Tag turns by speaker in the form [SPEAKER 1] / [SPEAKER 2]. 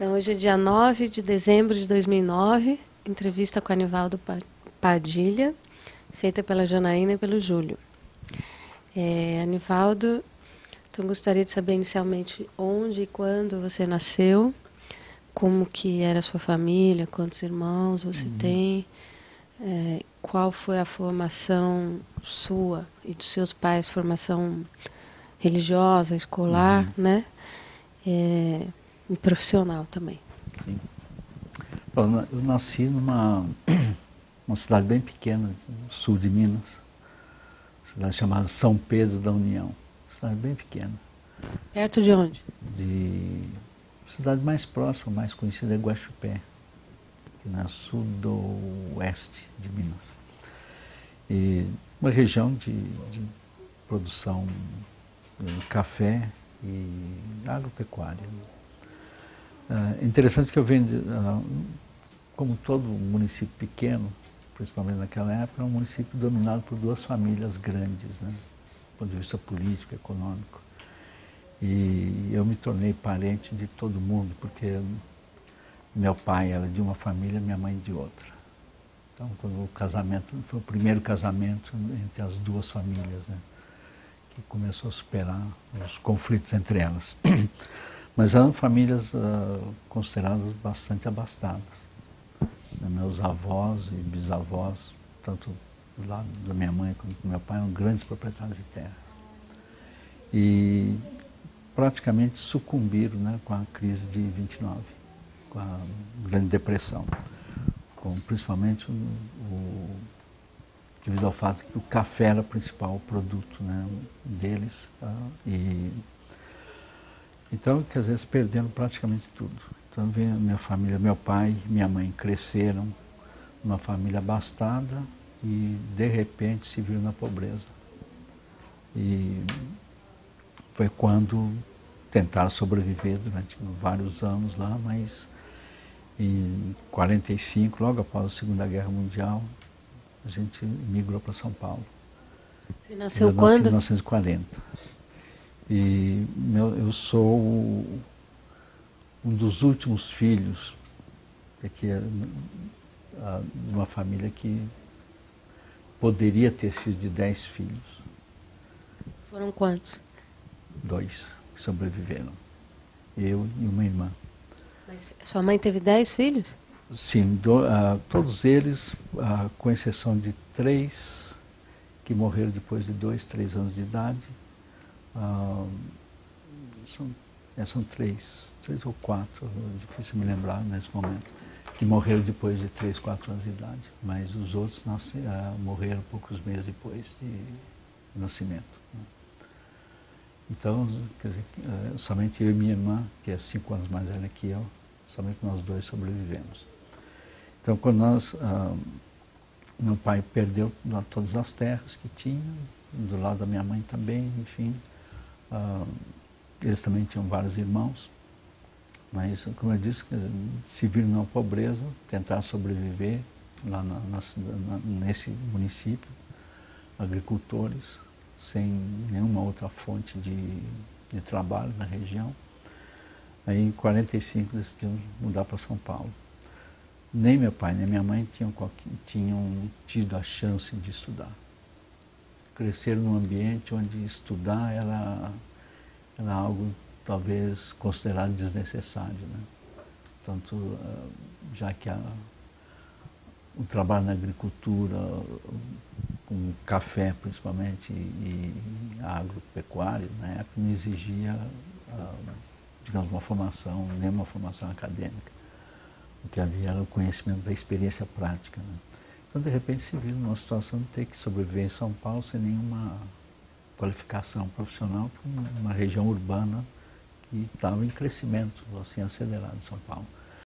[SPEAKER 1] Então, hoje é dia 9 de dezembro de 2009, entrevista com Anivaldo Padilha, feita pela Janaína e pelo Júlio. Anivaldo, então gostaria de saber inicialmente onde e quando você nasceu, como que era a sua família, quantos irmãos você tem, qual foi a formação sua e dos seus pais, formação religiosa, escolar, né? E profissional também.
[SPEAKER 2] Sim. Bom, eu nasci numa uma cidade bem pequena, no sul de Minas, cidade chamada São Pedro da União, cidade bem pequena.
[SPEAKER 1] Perto de onde?
[SPEAKER 2] A cidade mais próxima, mais conhecida é Guaxupé, que é sudoeste de Minas. E uma região de produção de café e agropecuária. É interessante que eu venho, como todo município pequeno, principalmente naquela época, é um município dominado por duas famílias grandes, né, do ponto de vista político, econômico. E eu me tornei parente de todo mundo, porque meu pai era de uma família, minha mãe de outra. Então, quando o casamento, foi o primeiro casamento entre as duas famílias, né, que começou a superar os conflitos entre elas. Mas eram famílias consideradas bastante abastadas. Meus avós e bisavós, tanto do lado da minha mãe como do meu pai, eram grandes proprietários de terra. E praticamente sucumbiram, né, com a crise de 29, com a Grande Depressão. Principalmente devido ao fato que o café era o principal produto, né, deles. Então, quer dizer, eles perderam praticamente tudo. Então, veio a minha família, meu pai e minha mãe cresceram numa família abastada e, de repente, se viram na pobreza. E foi quando tentaram sobreviver durante vários anos lá, mas em 45, logo após a Segunda Guerra Mundial, a gente migrou para São Paulo.
[SPEAKER 1] Você nasceu
[SPEAKER 2] Eu nasci em
[SPEAKER 1] quando?
[SPEAKER 2] 1940. E eu sou um dos últimos filhos de uma família que poderia ter sido de 10 filhos.
[SPEAKER 1] Foram quantos?
[SPEAKER 2] 2 que sobreviveram. Eu e uma irmã.
[SPEAKER 1] Mas sua mãe teve 10 filhos?
[SPEAKER 2] Sim, todos eles, com exceção de 3 que morreram depois de 2, 3 anos de idade. São 3 ou 4, é difícil me lembrar nesse momento, que morreram depois de 3, 4 anos de idade, mas os outros morreram poucos meses depois de nascimento. Né? Então, quer dizer, somente eu e minha irmã, que é 5 anos mais velha que eu, somente nós dois sobrevivemos. Então, quando meu pai perdeu todas as terras que tinha, do lado da minha mãe também, enfim. Eles também tinham vários irmãos, mas, como eu disse, se viram na pobreza, tentaram sobreviver lá nesse município, agricultores, sem nenhuma outra fonte de trabalho na região. Aí, em 45, decidiram mudar para São Paulo. Nem meu pai, nem minha mãe tinham tido a chance de estudar. Cresceram num ambiente onde estudar era algo talvez considerado desnecessário, né? Tanto já que o trabalho na agricultura, com café principalmente, e agropecuário, na época não exigia, digamos, uma formação, nenhuma formação acadêmica. O que havia era o conhecimento da experiência prática, né? Então, de repente, se viu numa situação de ter que sobreviver em São Paulo sem nenhuma qualificação profissional, para uma região urbana que estava em crescimento, assim, acelerado em São Paulo.